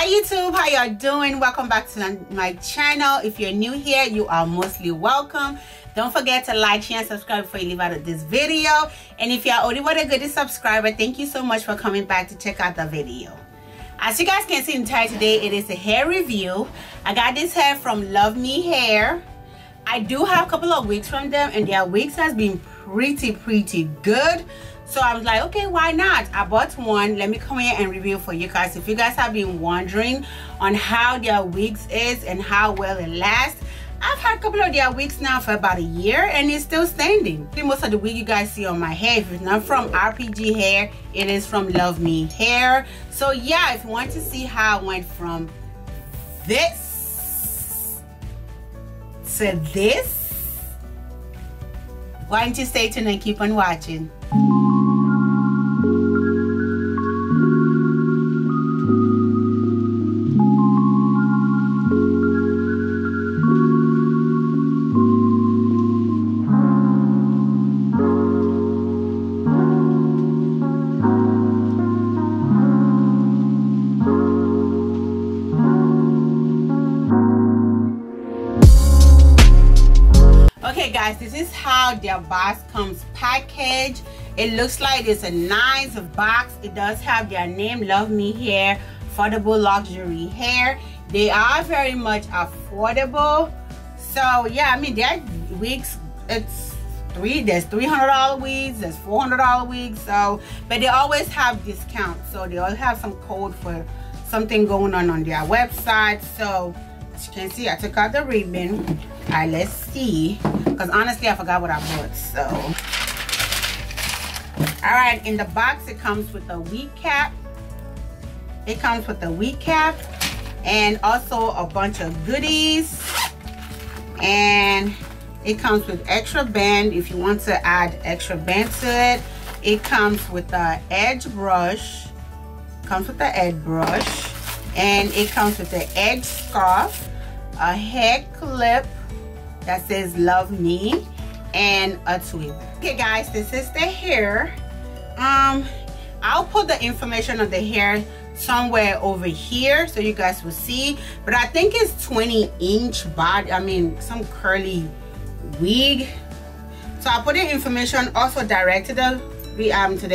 Hi YouTube, how y'all doing? Welcome back to my channel. If you're new here, you are mostly welcome. Don't forget to like, share, and subscribe before you leave out of this video. And if you're already a good subscriber, thank you so much for coming back to check out the video. As you guys can see in the title today, it is a hair review. I got this hair from Luvme Hair. I do have a couple of wigs from them, and their wigs has been pretty good. So I was like, okay, why not? I bought one. Let me come here and review for you guys. If you guys have been wondering on how their wigs is and how well it lasts, I've had a couple of their wigs now for about a year and it's still standing. Most of the wig you guys see on my hair, if it's not from RPG Hair, it is from Luvme Hair. So yeah, if you want to see how I went from this to this, why don't you stay tuned and keep on watching. Okay guys, this is how their box comes packaged. It looks like it's a nice box. It does have their name, Luvme Hair, affordable luxury hair. They are very much affordable. So yeah, I mean their wigs, there's $300 wigs, there's $400 wigs. So but they always have discounts. So they always have some code for something going on their website. So as you can see, I took out the ribbon. All right, let's see, because honestly I forgot what I bought. So all right, in the box it comes with a wig cap. It comes with a wig cap and also a bunch of goodies, and it comes with extra band if you want to add extra band to it. It comes with the edge brush, and it comes with the edge scarf, a hair clip that says Luvme, and a twig. Okay guys, this is the hair. I'll put the information on the hair somewhere over here so you guys will see, but I think it's 20-inch body, I mean some curly wig. So I'll put the information also direct to the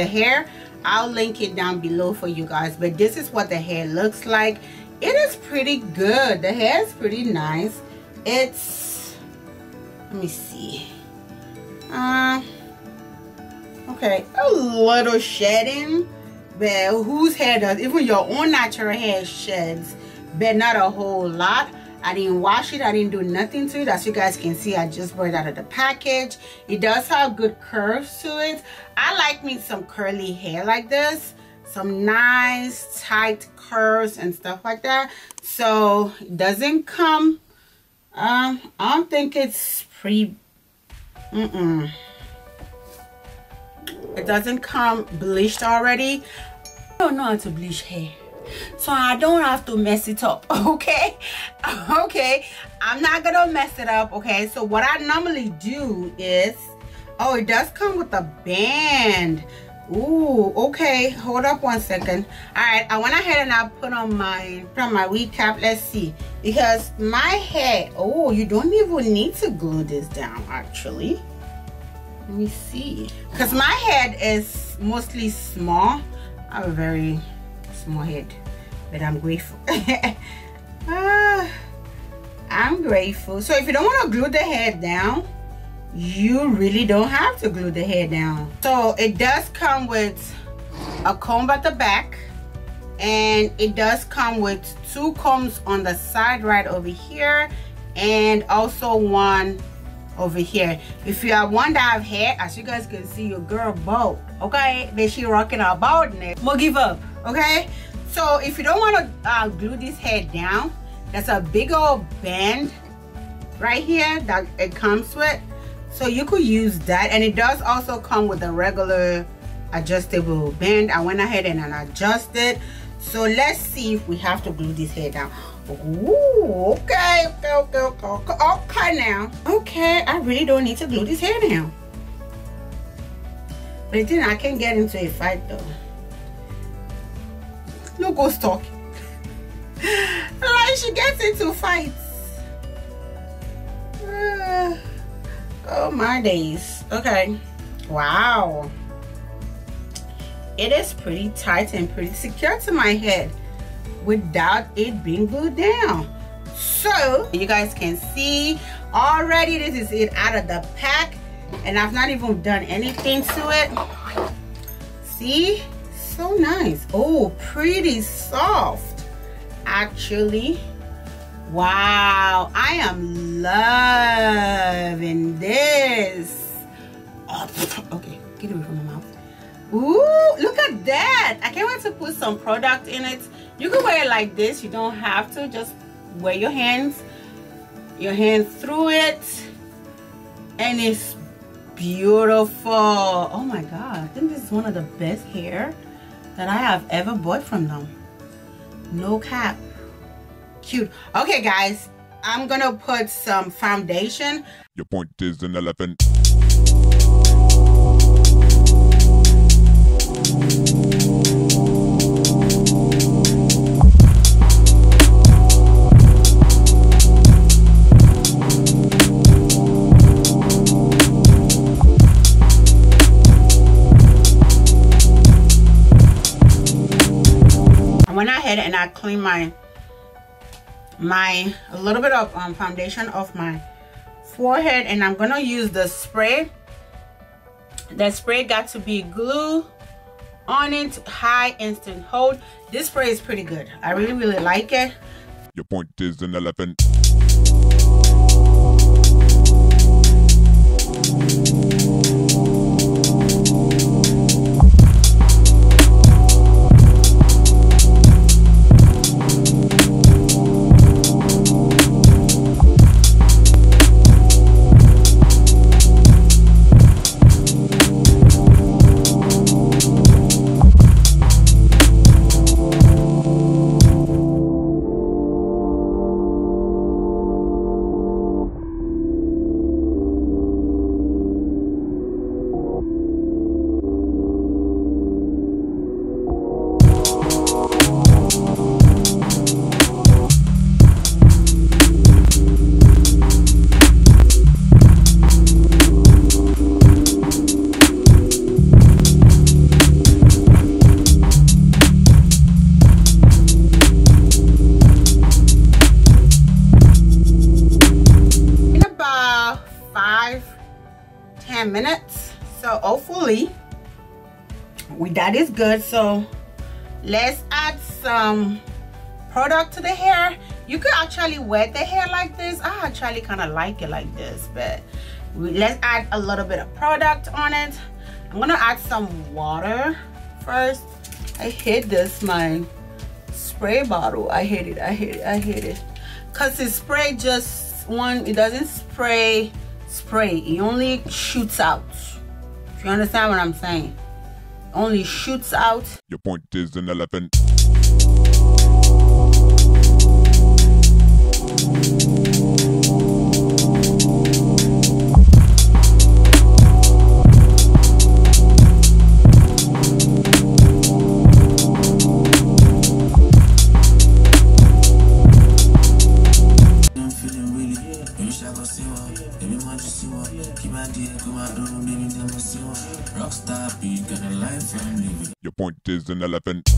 hair. I'll link it down below for you guys, but this is what the hair looks like. It is pretty good. The hair is pretty nice. It's, let me see, okay, a little shedding, but whose hair does? Even your own natural hair sheds, but not a whole lot. I didn't wash it, I didn't do nothing to it. As you guys can see, I just brought it out of the package. It does have good curves to it. I like me some curly hair like this, some nice tight curves and stuff like that. So it doesn't come, I don't think it's it doesn't come bleached already. I don't know how to bleach hair, so I don't have to mess it up. Okay, I'm not gonna mess it up. Okay, so what I normally do is, oh, it does come with a band. Ooh, okay, hold up one second. All right, I went ahead and I put on my wig cap. Let's see, because my hair, oh, you don't even need to glue this down actually. Let me see, because my head is mostly small. I have a very small head, but I'm grateful. I'm grateful. So if you don't want to glue the head down, you really don't have to glue the hair down. So it does come with a comb at the back, and it does come with 2 combs on the side right over here, and also one over here. If you are one that have hair, as you guys can see, your girl bald, okay, then she rocking her baldness. We'll give up, okay? So if you don't want to glue this hair down, there's a big old band right here that it comes with, so you could use that. And it does also come with a regular adjustable band. I went ahead and adjusted. So let's see if we have to glue this hair down. Ooh, okay now. Okay, I really don't need to glue this hair down. But then I can get into a fight though. No ghost talk. when she gets into fights. Oh my days. Okay. Wow. It is pretty tight and pretty secure to my head without it being glued down. So you guys can see already this is it out of the pack, and I've not even done anything to it. See, so nice. Oh, pretty soft actually. Wow, I am loving this. Oh, okay, get away from my mouth. Ooh, look at that. I can't wait to put some product in it. You can wear it like this. You don't have to. Just wear your hands through it, and it's beautiful. Oh my god, I think this is one of the best hair that I have ever bought from them. No cap. Cute. Okay guys, I'm gonna put some foundation. Your point is an elephant. I went ahead and I cleaned a little bit of foundation off my forehead, and I'm gonna use the spray. The spray got to be glue on it, high instant hold. This spray is pretty good. I really like it. Your point is an elephant. Minutes, so hopefully that is good. So let's add some product to the hair. You could actually wet the hair like this. I actually kind of like it like this, but let's add a little bit of product on it. I'm gonna add some water first. I hate this, my spray bottle. I hate it because the spray just it doesn't spray, it only shoots out. If you understand what I'm saying, only shoots out. Your point is an elephant. Your point is an elephant.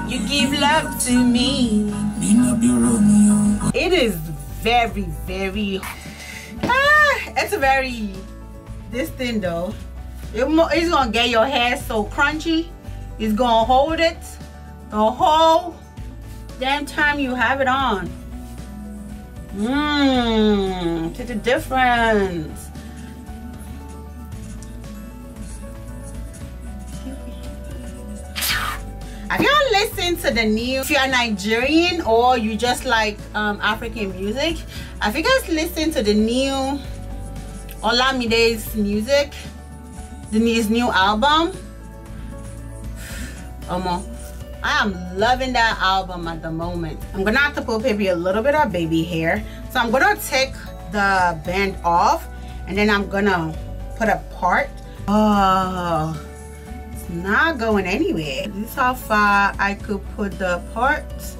You give love to me. It is very it's a very this thing though, it's gonna get your hair so crunchy. It's gonna hold it the whole damn time you have it on. See the difference. Have y'all listened to the new, if you're Nigerian or you just like African music, have you guys listened to the new Olamide's music, his new album? I am loving that album at the moment. I'm gonna have to put maybe a little bit of baby hair, so I'm gonna take the band off and then I'm gonna put a part. Oh, it's not going anywhere. This is how far I could put the parts,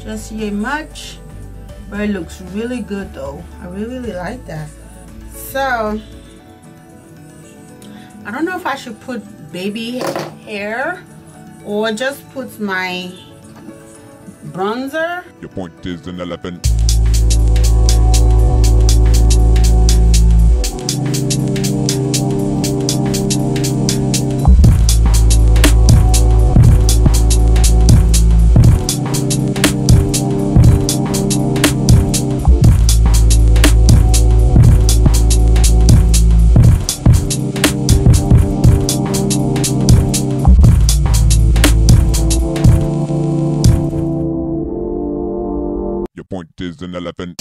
just yet much, but it looks really good though. I really like that. So I don't know if I should put baby hair or just put my bronzer. Your point is an elephant. Your point is an elephant.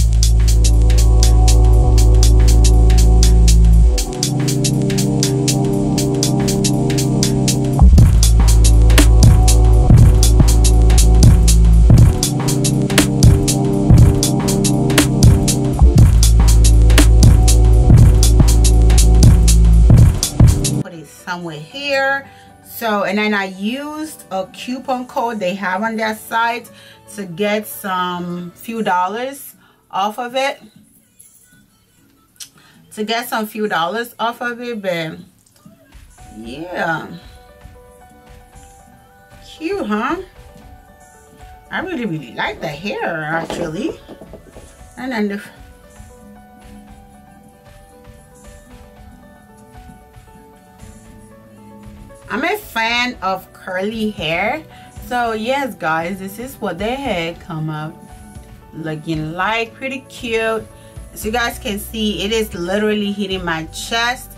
Put it somewhere here. So, and then I used a coupon code they have on their site to get some few dollars off of it. But yeah, cute, huh? I really like the hair actually. And then I'm a fan of curly hair. So yes guys, this is what the hair come out looking like. Pretty cute. As you guys can see, it is literally hitting my chest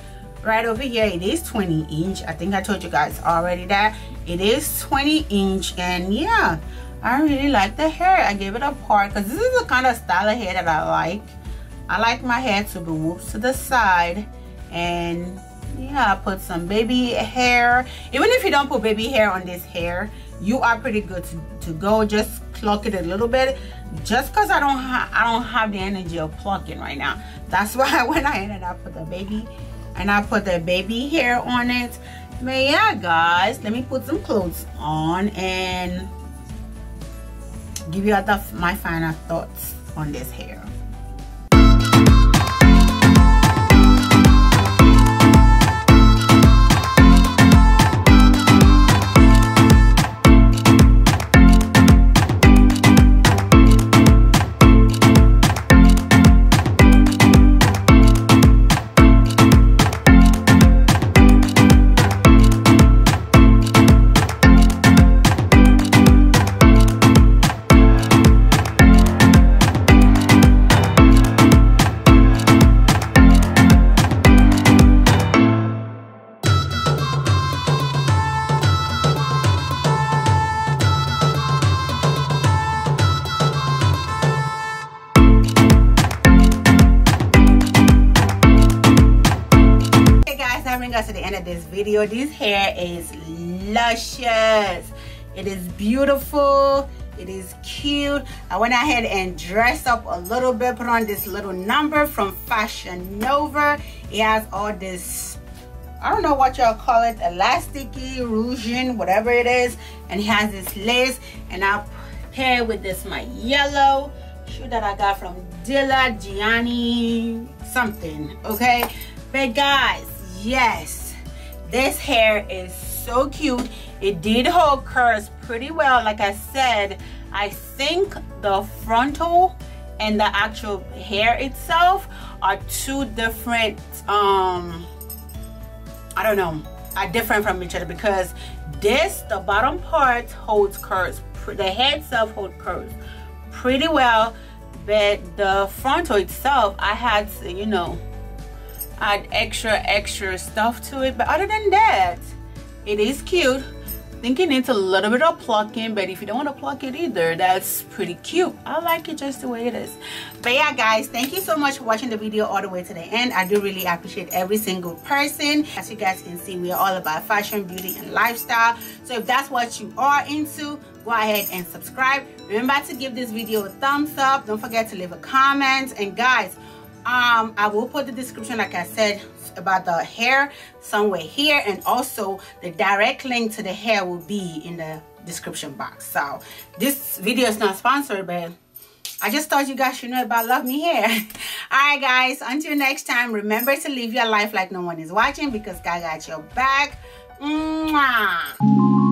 right over here. It is 20 inch. I think I told you guys already that it is 20 inch. And yeah, I really like the hair. I gave it a part because this is the kind of style of hair that I like. I like my hair to be whooped to the side. And yeah, I put some baby hair. Even if you don't put baby hair on this hair, you are pretty good to go. Just pluck it a little bit, just because I don't have the energy of plucking right now. That's why I went ahead and I put the baby hair on it. But yeah guys, let me put some clothes on and give you my final thoughts on this hair. To the end of this video. This hair is luscious. It is beautiful. It is cute. I went ahead and dressed up a little bit, put on this little number from Fashion Nova. It has all this, I don't know what y'all call it, elasticy, ruching, whatever it is, and it has this lace. And I pair it with this my yellow shoe that I got from Dilla Gianni something. Okay, but guys, yes, this hair is so cute. It did hold curls pretty well. Like I said, I think the frontal and the actual hair itself are two different I don't know, are different from each other, because this, the bottom part holds curls, the head itself holds curls pretty well, but the frontal itself, I had to, you know, add extra stuff to it. But other than that, it is cute. think it needs a little bit of plucking, but if you don't want to pluck it either, that's pretty cute. I like it just the way it is. But yeah, guys, thank you so much for watching the video all the way to the end. I do really appreciate every single person. As you guys can see, we are all about fashion, beauty, and lifestyle. So if that's what you are into, go ahead and subscribe. Remember to give this video a thumbs up. Don't forget to leave a comment. And guys, I will put the description, like I said, about the hair somewhere here, and also the direct link to the hair will be in the description box. So this video is not sponsored, but I just thought you guys should know about Luvme hair. All right, guys, until next time, remember to live your life like no one is watching, because God got your back. Mwah.